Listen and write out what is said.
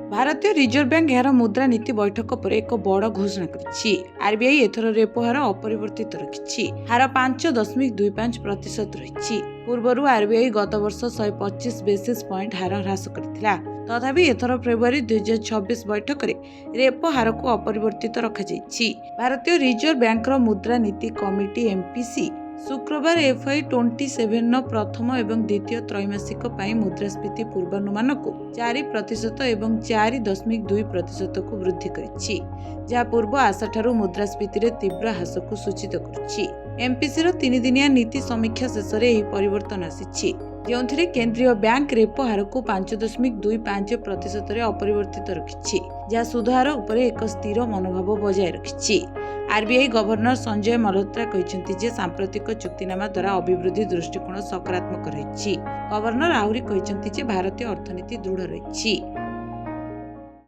भारतीय reserve bank यार मुद्रानीति बैठक पर एक बड़ घोषणा करिछि। आरबीआई एथर रेपो हार अपरिवर्तित रखिछि। हार 5.25% रहिछि। पूर्वरु आरबीआई गत वर्ष 125 बेसिस पॉइंट हार ह्रास करथिला। तथापि एथर फेब्रुआरी 2026 बैठक रे रेपो हार को अपरिवर्तित रखाଯାଇଛି। भारतीय रिजर्व बैंक मुद्रानीति कमिटी एमपीसी शुक्रवार FY27 प्रथम एवं द्वितीय त्रैमासिक मुद्रास्फीति पूर्वानुमान को 4% एवं 4.2% को वृद्धि करिछि, जहाँ पूर्व आशा ठारू मुद्रास्फीति रे तीव्र ह्रास को सूचित करुछि। एमपीसी रो 3 दिनिया नीति समीक्षा शेष रे एही परिवर्तन आसिछि, ଯେଉଁଥିରେ केंद्रीय बैंक रेपो हार को 5.25% रे अपरिवर्तित रखिछि, जहाँ सुध हार उपरे एक स्थिर मनोभाव बजाय रखिछि। आरबीआई गवर्नर संजय मल्होत्रा कहते जे सांप्रतिक चुक्तिनामा द्वारा अभिवृद्धि दृष्टिकोण सकारात्मक रही। गवर्नर आहुरी कहते जे भारतीय अर्थनीति दृढ़ रही।